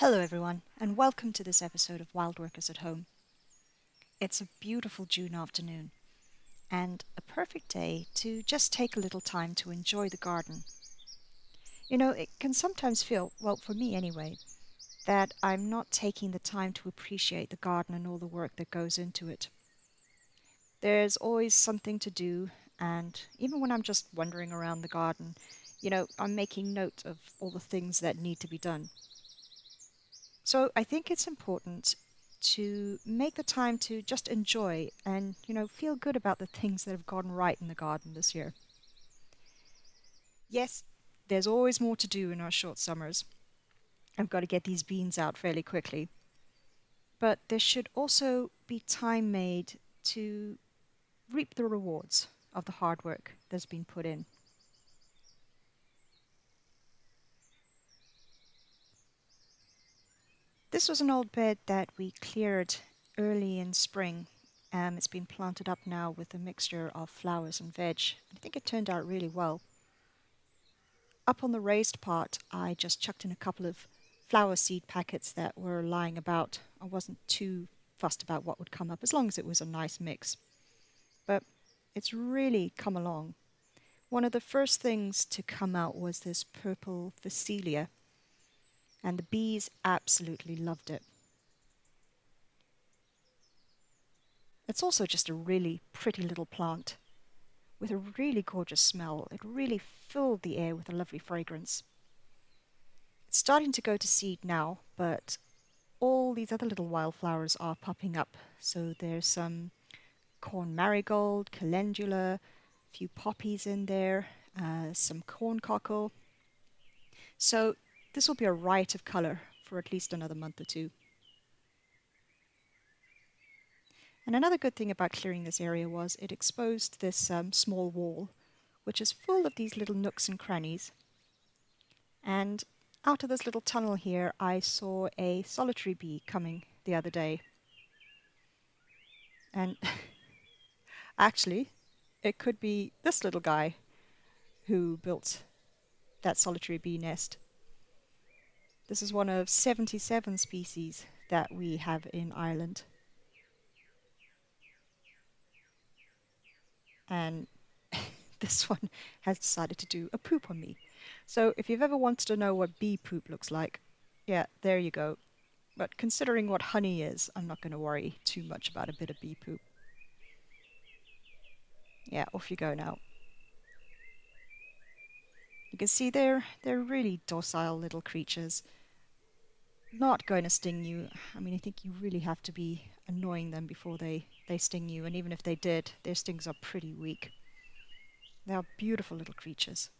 Hello everyone, and welcome to this episode of Wild Workers at Home. It's a beautiful June afternoon, and a perfect day to just take a little time to enjoy the garden. It can sometimes feel, well, for me anyway, that I'm not taking the time to appreciate the garden and all the work that goes into it. There's always something to do, and even when I'm just wandering around the garden, I'm making note of all the things that need to be done. So I think it's important to make the time to just enjoy and, feel good about the things that have gone right in the garden this year. Yes, there's always more to do in our short summers. I've got to get these beans out fairly quickly. But there should also be time made to reap the rewards of the hard work that's been put in. This was an old bed that we cleared early in spring. It's been planted up now with a mixture of flowers and veg. I think it turned out really well. Up on the raised part, I just chucked in a couple of flower seed packets that were lying about. I wasn't too fussed about what would come up as long as it was a nice mix. But it's really come along. One of the first things to come out was this purple Phacelia, and the bees absolutely loved it. It's also just a really pretty little plant with a really gorgeous smell. It really filled the air with a lovely fragrance. It's starting to go to seed now, but all these other little wildflowers are popping up. So there's some corn marigold, calendula, a few poppies in there, some corn cockle. So this will be a riot of colour for at least another month or two. And another good thing about clearing this area was it exposed this small wall, which is full of these little nooks and crannies. And out of this little tunnel here, I saw a solitary bee coming the other day. And actually, it could be this little guy who built that solitary bee nest. This is one of 77 species that we have in Ireland. And this one has decided to do a poop on me. So if you've ever wanted to know what bee poop looks like, yeah, there you go. But considering what honey is, I'm not going to worry too much about a bit of bee poop. Yeah, off you go now. You can see they're really docile little creatures. Not going to sting you. I mean, I think you really have to be annoying them before they sting you. And even if they did, their stings are pretty weak. They are beautiful little creatures.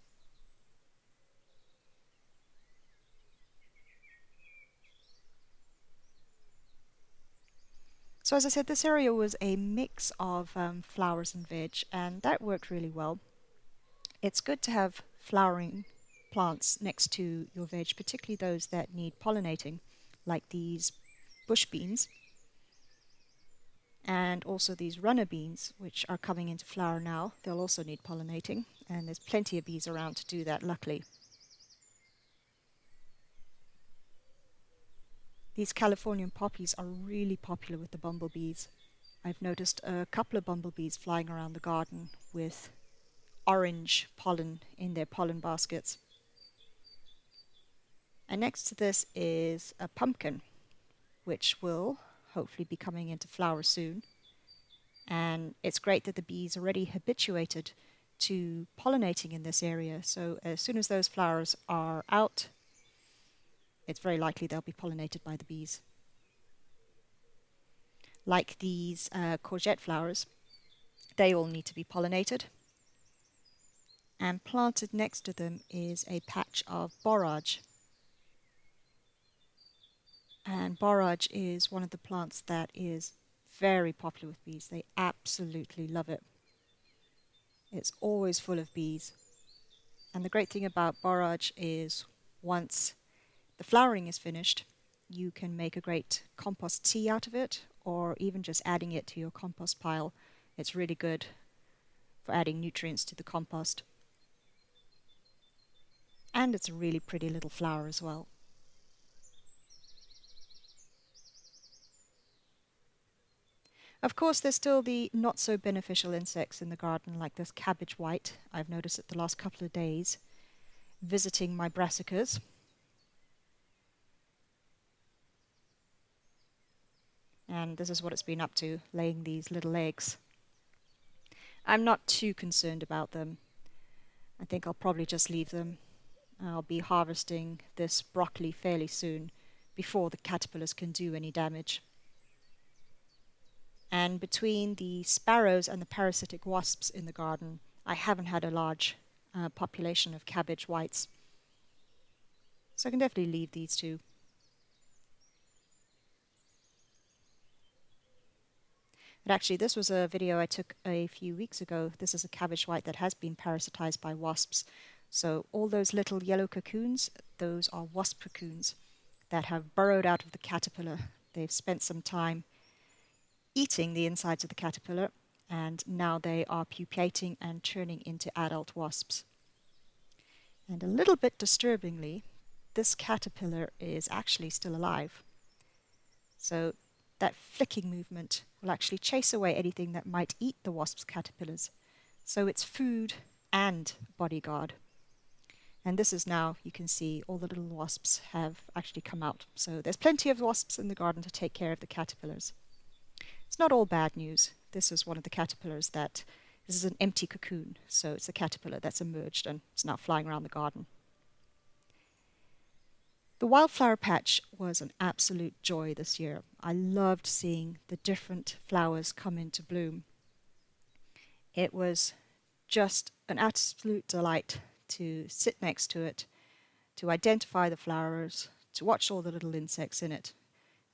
So as I said, this area was a mix of flowers and veg, and that worked really well. It's good to have flowering plants next to your veg, particularly those that need pollinating, like these bush beans, and also these runner beans, which are coming into flower now. They'll also need pollinating, and there's plenty of bees around to do that, luckily. These Californian poppies are really popular with the bumblebees. I've noticed a couple of bumblebees flying around the garden with orange pollen in their pollen baskets. And next to this is a pumpkin, which will hopefully be coming into flower soon. And it's great that the bees are already habituated to pollinating in this area. So as soon as those flowers are out, it's very likely they'll be pollinated by the bees. Like these courgette flowers, they all need to be pollinated. And planted next to them is a patch of borage. And borage is one of the plants that is very popular with bees. They absolutely love it. It's always full of bees. And the great thing about borage is once the flowering is finished, you can make a great compost tea out of it, or even just adding it to your compost pile. It's really good for adding nutrients to the compost. And it's a really pretty little flower as well. Of course, there's still the not so beneficial insects in the garden, like this cabbage white I've noticed it the last couple of days, visiting my brassicas. And this is what it's been up to, laying these little eggs. I'm not too concerned about them. I think I'll probably just leave them. I'll be harvesting this broccoli fairly soon, before the caterpillars can do any damage. And between the sparrows and the parasitic wasps in the garden, I haven't had a large population of cabbage whites. So I can definitely leave these two. But actually, this was a video I took a few weeks ago. This is a cabbage white that has been parasitized by wasps. So all those little yellow cocoons, those are wasp cocoons that have burrowed out of the caterpillar. They've spent some time eating the insides of the caterpillar, and now they are pupating and turning into adult wasps. And a little bit disturbingly, this caterpillar is actually still alive. So that flicking movement will actually chase away anything that might eat the wasp's caterpillars. So it's food and bodyguard. And this is now, you can see, all the little wasps have actually come out. So there's plenty of wasps in the garden to take care of the caterpillars. It's not all bad news. This is one of the caterpillars this is an empty cocoon. So it's a caterpillar that's emerged and it's now flying around the garden. The wildflower patch was an absolute joy this year. I loved seeing the different flowers come into bloom. It was just an absolute delight to sit next to it, to identify the flowers, to watch all the little insects in it.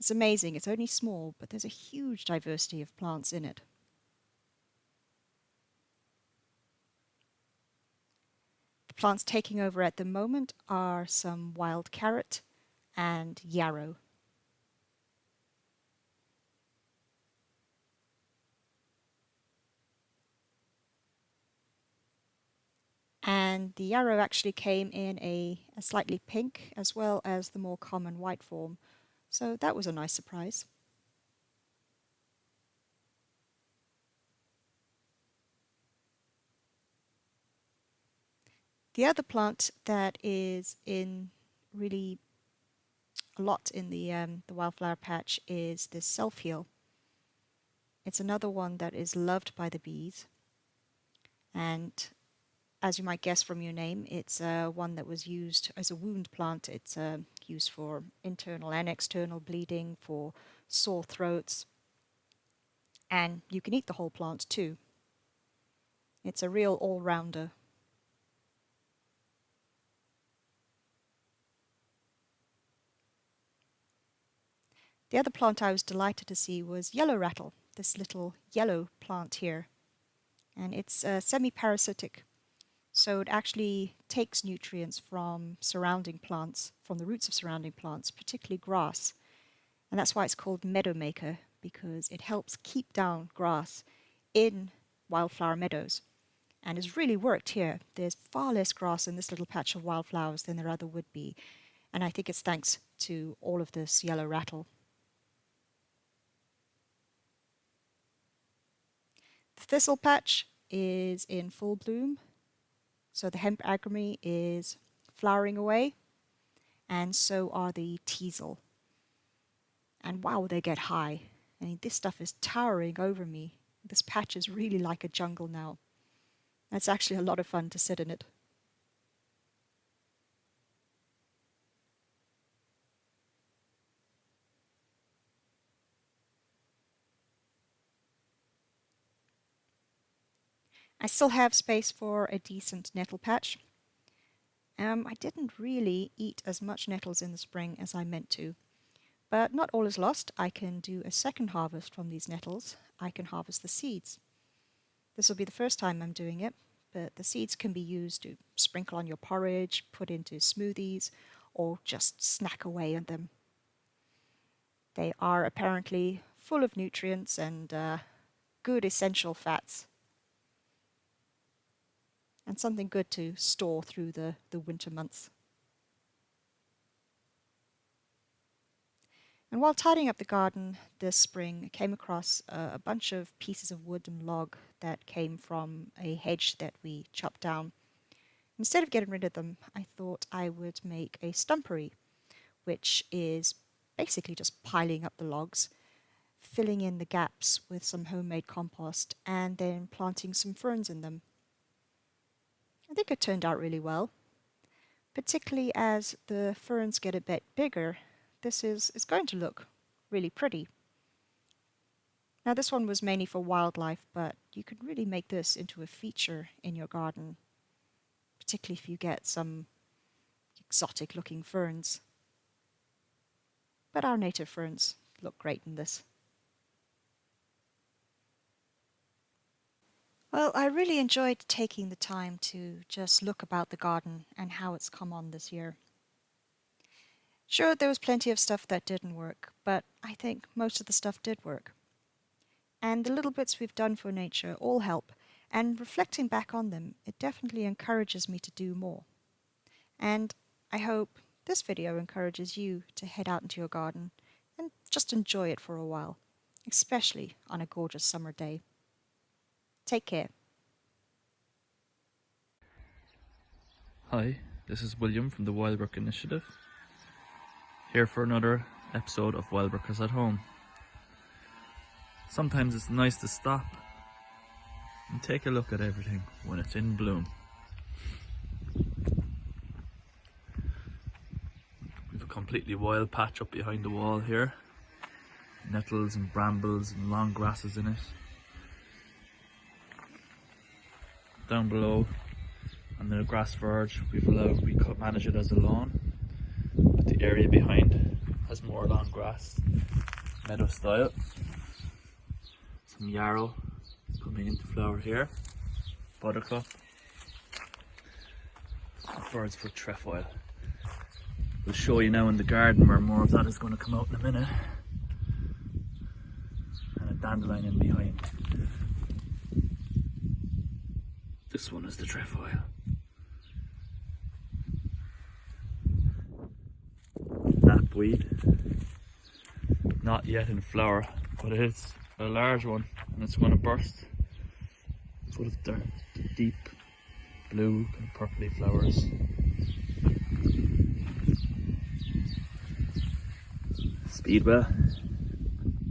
It's amazing. It's only small, but there's a huge diversity of plants in it. The plants taking over at the moment are some wild carrot and yarrow. And the yarrow actually came in a slightly pink as well as the more common white form. So that was a nice surprise. The other plant that is in really a lot in the wildflower patch is this self-heal. It's another one that is loved by the bees. And as you might guess from your name, it's one that was used as a wound plant. It's used for internal and external bleeding, for sore throats, and you can eat the whole plant too. It's a real all-rounder. The other plant I was delighted to see was yellow rattle, this little yellow plant here. And it's semi-parasitic, so it actually takes nutrients from surrounding plants, from the roots of surrounding plants, particularly grass. And that's why it's called meadow maker, because it helps keep down grass in wildflower meadows. And has really worked here. There's far less grass in this little patch of wildflowers than there other would be. And I think it's thanks to all of this yellow rattle. The thistle patch is in full bloom. So the hemp agremy is flowering away. And so are the teasel. And wow, they get high. I mean, this stuff is towering over me. This patch is really like a jungle now. It's actually a lot of fun to sit in it. I still have space for a decent nettle patch. I didn't really eat as much nettles in the spring as I meant to. But not all is lost. I can do a second harvest from these nettles. I can harvest the seeds. This will be the first time I'm doing it, but the seeds can be used to sprinkle on your porridge, put into smoothies, or just snack away on them. They are apparently full of nutrients and good essential fats, and something good to store through the winter months. And while tidying up the garden this spring, I came across a bunch of pieces of wood and log that came from a hedge that we chopped down. Instead of getting rid of them, I thought I would make a stumpery, which is basically just piling up the logs, filling in the gaps with some homemade compost, and then planting some ferns in them. I think it turned out really well, particularly as the ferns get a bit bigger. This is going to look really pretty. Now this one was mainly for wildlife, but you could really make this into a feature in your garden, particularly if you get some exotic looking ferns. But our native ferns look great in this. Well, I really enjoyed taking the time to just look about the garden and how it's come on this year. Sure, there was plenty of stuff that didn't work, but I think most of the stuff did work. And the little bits we've done for nature all help, and reflecting back on them, it definitely encourages me to do more. And I hope this video encourages you to head out into your garden and just enjoy it for a while, especially on a gorgeous summer day. Take care. Hi, this is William from the Wildwork Initiative, here for another episode of Wildworkers at Home. Sometimes it's nice to stop and take a look at everything when it's in bloom. We've a completely wild patch up behind the wall here. Nettles and brambles and long grasses in it. Down below on the grass verge we manage it as a lawn, but the area behind has more long grass, meadow style. Some yarrow coming into flower here, buttercup, birds for trefoil. We'll show you now in the garden where more of that is going to come out in a minute, and a dandelion in behind. This one is the trefoil. Knapweed, not yet in flower, but it's a large one and it's going to burst, full of dark, deep blue and purpley flowers. Speedwell,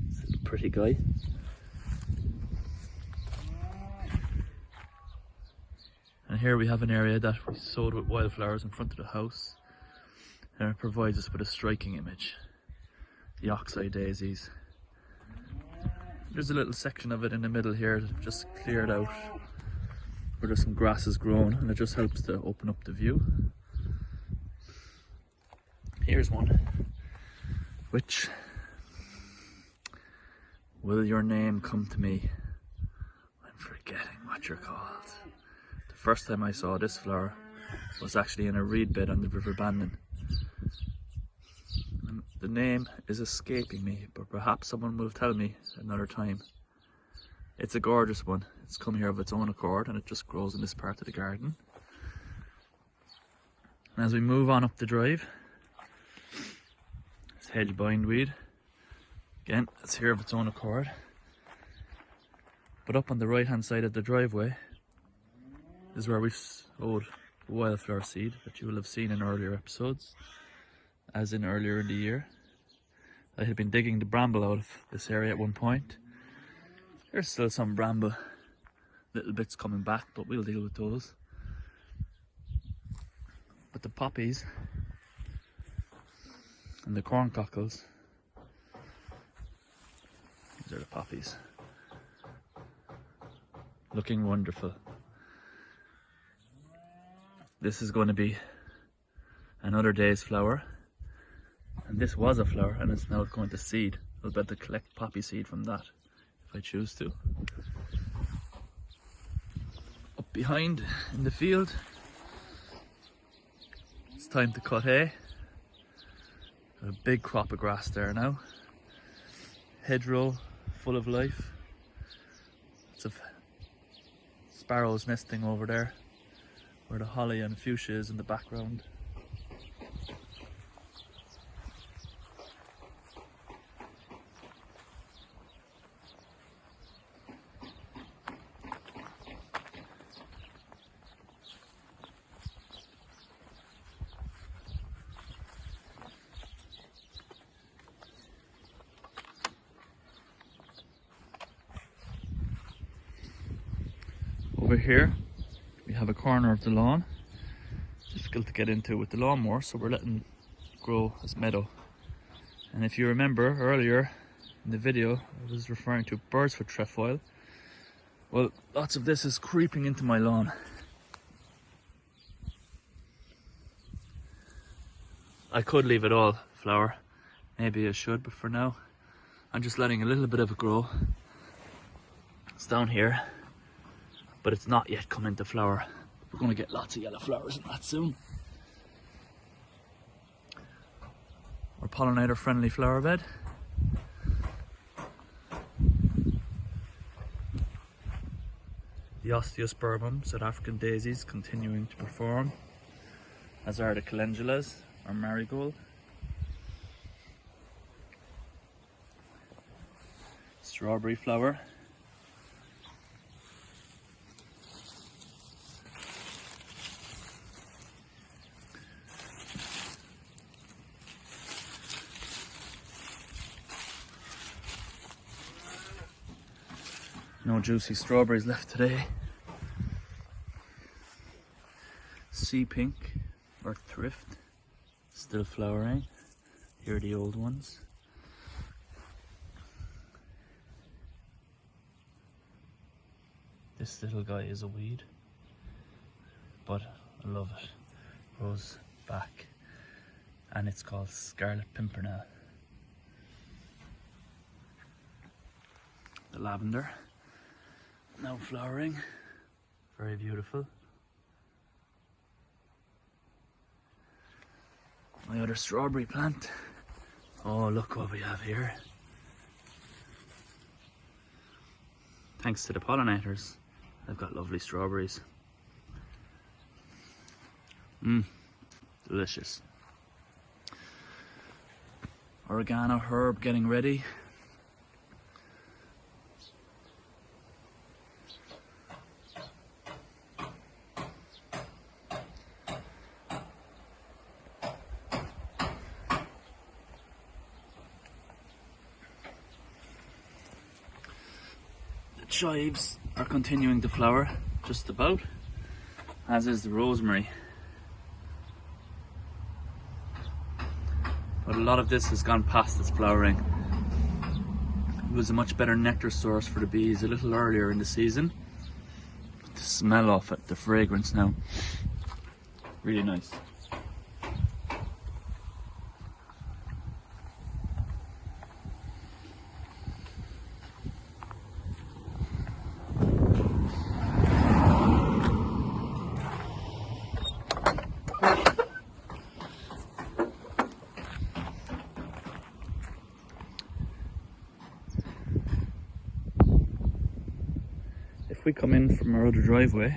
it's a pretty guy. And here we have an area that we sowed with wildflowers in front of the house, and it provides us with a striking image. The Oxide Daisies. There's a little section of it in the middle here that just cleared out where there's some grass has grown, and it just helps to open up the view. Here's one. Which will your name come to me? I'm forgetting what you're called. The first time I saw this flower was actually in a reed bed on the River Bandon. The name is escaping me, but perhaps someone will tell me another time. It's a gorgeous one. It's come here of its own accord, and it just grows in this part of the garden. And as we move on up the drive, it's hedge bindweed. Again, it's here of its own accord. But up on the right hand side of the driveway is where we've sowed the wildflower seed that you will have seen in earlier episodes, as in earlier in the year. I had been digging the bramble out of this area at one point. There's still some bramble, little bits coming back, but we'll deal with those. But the poppies and the corn cockles, these are the poppies, looking wonderful. This is going to be another day's flower, and this was a flower and it's now going to seed. I'll be able to collect poppy seed from that if I choose to. Up behind in the field, it's time to cut hay. Got a big crop of grass there now. Hedgerow full of life. Lots of sparrows nesting over there, where the holly and fuchsia is in the background. Over here we have a corner of the lawn, difficult to get into with the lawnmower, so we're letting it grow as meadow. And if you remember earlier in the video, I was referring to birds with trefoil. Well, lots of this is creeping into my lawn. I could leave it all flower, maybe I should, but for now I'm just letting a little bit of it grow. It's down here, but it's not yet come into flower. We're going to get lots of yellow flowers in that soon. Our pollinator friendly flower bed. The osteospermum, South African daisies, continuing to perform, as are the calendulas, or marigold. Strawberry flower. No juicy strawberries left today. Sea pink, or thrift, still flowering. Here are the old ones. This little guy is a weed, but I love it. Grows back, and it's called Scarlet Pimpernel. The lavender, now flowering, very beautiful. My other strawberry plant. Oh, look what we have here. Thanks to the pollinators, I've got lovely strawberries. Delicious. Oregano herb getting ready. Chives are continuing to flower, just about, as is the rosemary. But a lot of this has gone past its flowering. It was a much better nectar source for the bees a little earlier in the season. But the smell of it, the fragrance now, really nice. If we come in from our other driveway,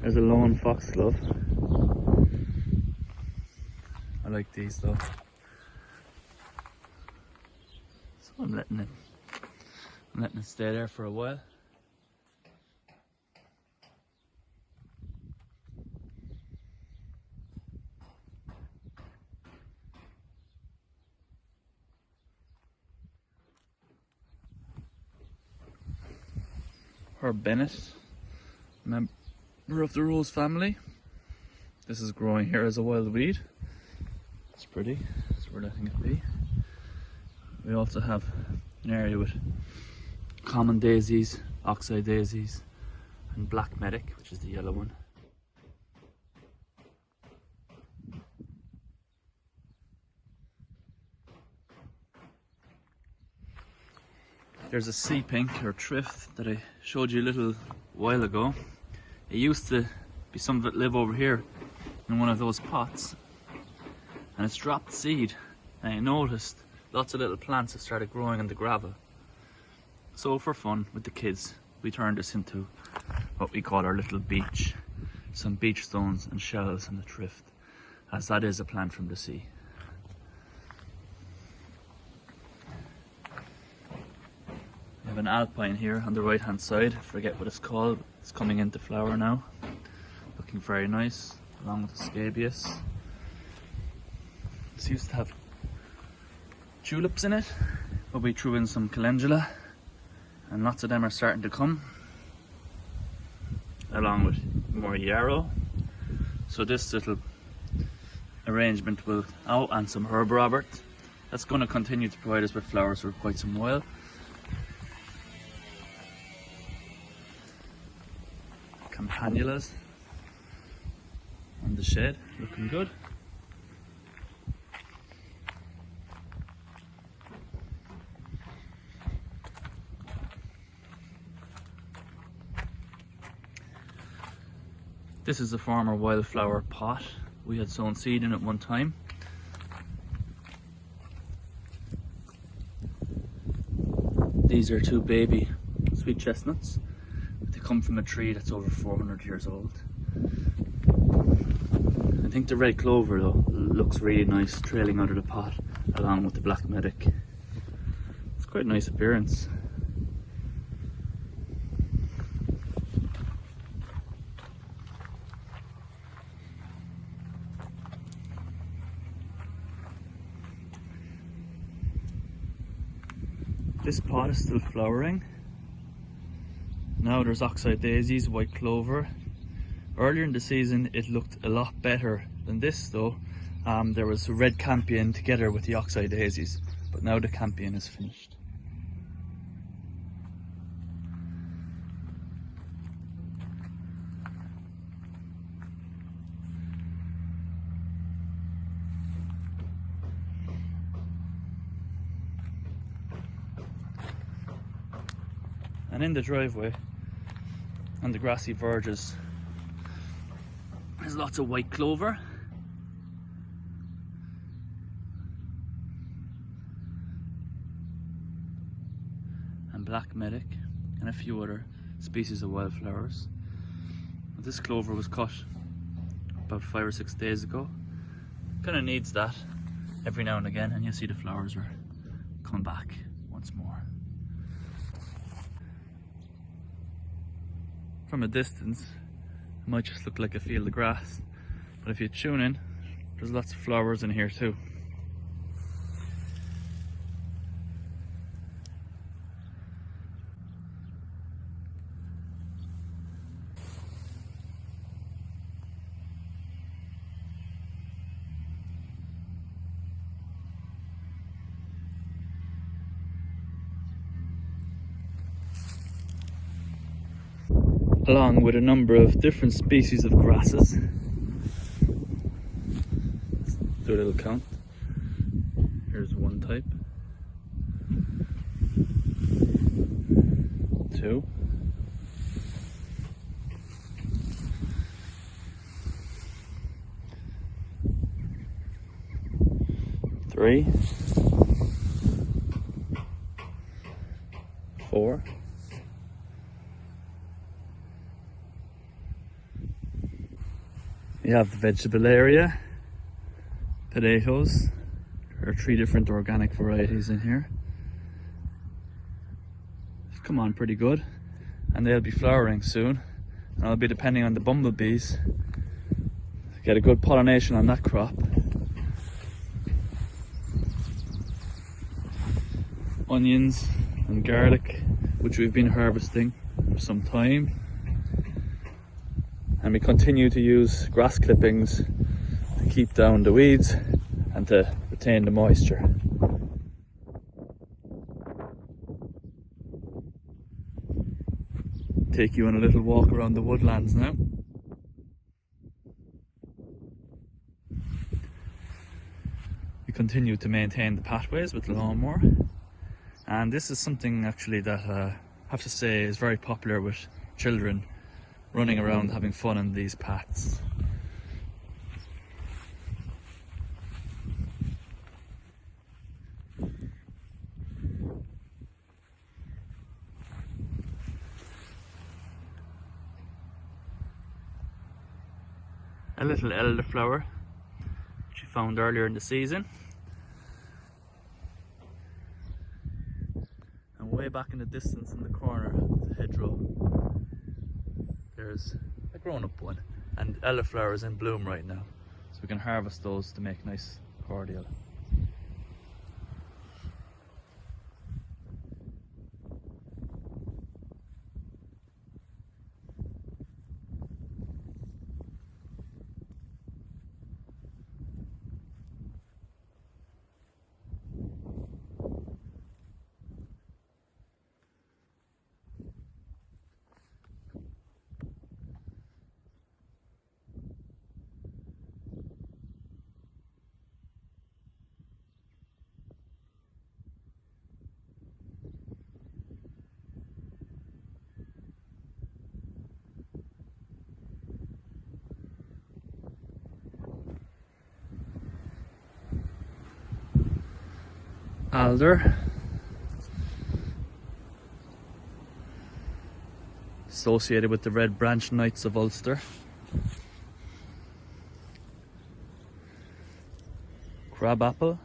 there's a lone foxglove. I like these though, so I'm letting it stay there for a while. Herb Bennett, member of the rose family. This is growing here as a wild weed. It's pretty, so we're letting it be. We also have an area with common daisies, oxide daisies, and black medic, which is the yellow one. There's a sea pink or thrift that I showed you a little while ago. It used to be some of it live over here in one of those pots, and it's dropped seed, and I noticed lots of little plants have started growing in the gravel. So for fun with the kids, we turned this into what we call our little beach. Some beach stones and shells in the thrift, as that is a plant from the sea. We have an alpine here on the right hand side, I forget what it's called. It's coming into flower now, looking very nice, along with the scabious. This used to have tulips in it, but we threw in some calendula And lots of them are starting to come, along with more yarrow. So this little arrangement will, oh, and some herb Robert. That's going to continue to provide us with flowers for quite some while. Campanulas on the shed, looking good. This is a former wildflower pot. We had sown seed in it one time. These are 2 baby sweet chestnuts. They come from a tree that's over 400 years old. I think the red clover though looks really nice trailing out of the pot along with the black medic. It's quite a nice appearance. This pot is still flowering. Now there's Oxide Daisies, white clover. Earlier in the season it looked a lot better than this though. There was red campion together with the Oxide Daisies, but now the campion is finished. And in the driveway, on the grassy verges, there's lots of white clover. And black medic, and a few other species of wildflowers. This clover was cut about 5 or 6 days ago. Kind of needs that every now and again, and you see the flowers are coming back once more. From a distance, it might just look like a field of grass, but if you tune in, there's lots of flowers in here too. Along with a number of different species of grasses. Let's do a little count. Here's one type. 2. 3. 4. You have the vegetable area, potatoes. There are 3 different organic varieties in here. They've come on pretty good, and they'll be flowering soon. And I'll be depending on the bumblebees to get a good pollination on that crop. Onions and garlic, which we've been harvesting for some time. And we continue to use grass clippings to keep down the weeds and to retain the moisture. Take you on a little walk around the woodlands now. We continue to maintain the pathways with the lawnmower, and this is something actually that I have to say is very popular with children running around having fun on these paths. A little elderflower which we found earlier in the season. And way back in the distance in the corner of the hedgerow, there's a grown-up one, and elderflower is in bloom right now, so we can harvest those to make nice cordial. alder, associated with the red branch knights of Ulster. Crabapple.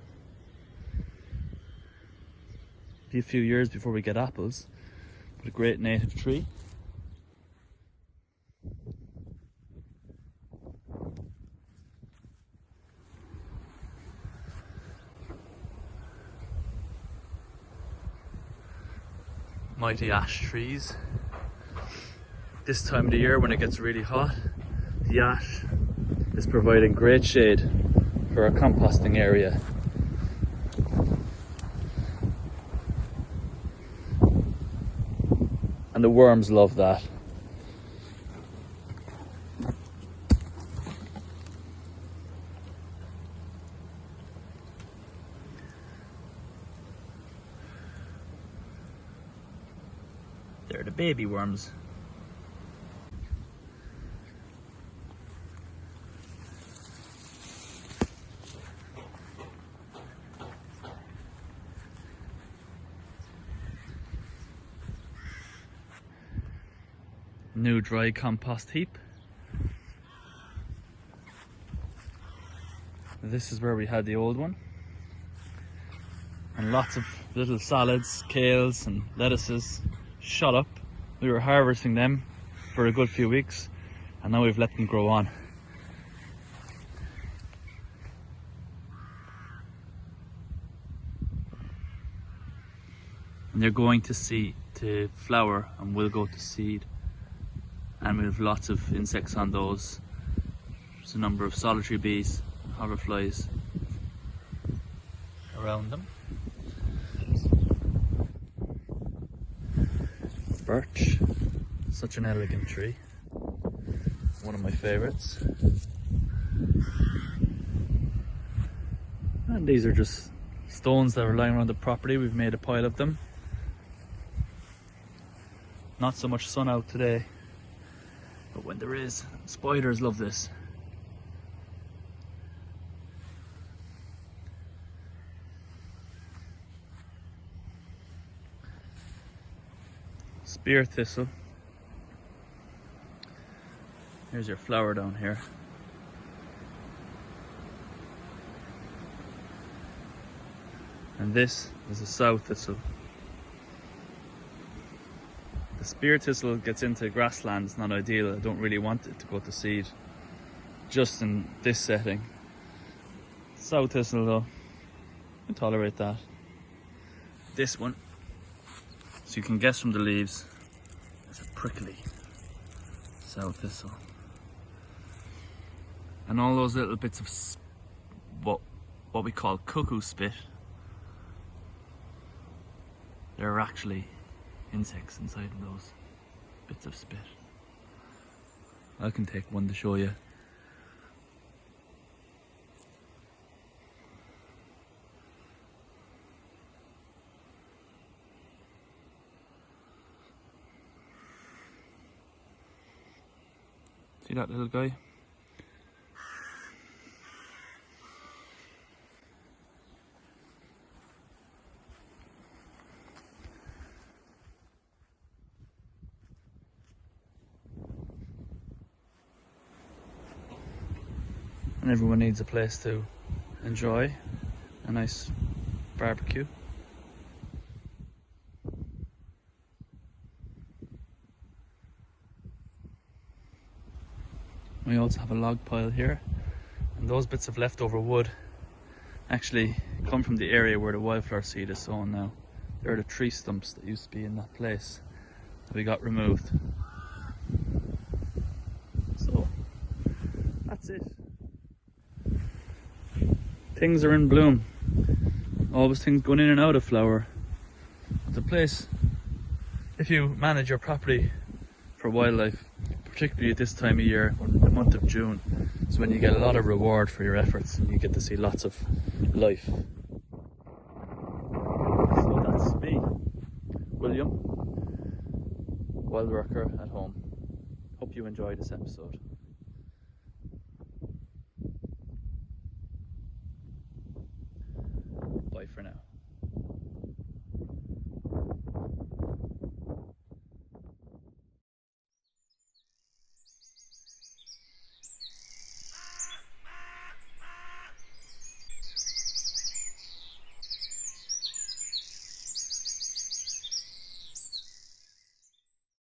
Be a few years before we get apples, but a great native tree. Mighty ash trees. This time of the year when it gets really hot, the ash is providing great shade for our composting area. And the worms love that. They're the baby worms. New dry compost heap. This is where we had the old one. And lots of little salads, kales and lettuces shot up. We were harvesting them for a good few weeks and now we've let them grow on. And they're going to flower and will go to seed. And we have lots of insects on those. There's a number of solitary bees and hoverflies around them. Birch, such an elegant tree, one of my favourites. And these are just stones that are lying around the property. We've made a pile of them. Not so much sun out today, but when there is, spiders love this. Spear thistle. Here's your flower down here. And this is a sow thistle. The spear thistle gets into grassland, it's not ideal. I don't really want it to go to seed, just in this setting. Sow thistle though, I can tolerate that. This one, so you can guess from the leaves, it's a prickly sow thistle. And all those little bits of what we call cuckoo spit, there are actually insects inside of those bits of spit. I can take one to show you. See that little guy? And everyone needs a place to enjoy a nice barbecue. We also have a log pile here, and those bits of leftover wood actually come from the area where the wildflower seed is sown now. They're the tree stumps that used to be in that place that we got removed. So that's it. Things are in bloom. Always things going in and out of flower. It's a place, if you manage your property for wildlife, particularly at this time of year, the month of June, is when you get a lot of reward for your efforts and you get to see lots of life. So that's me, William, wild worker at home. Hope you enjoyed this episode.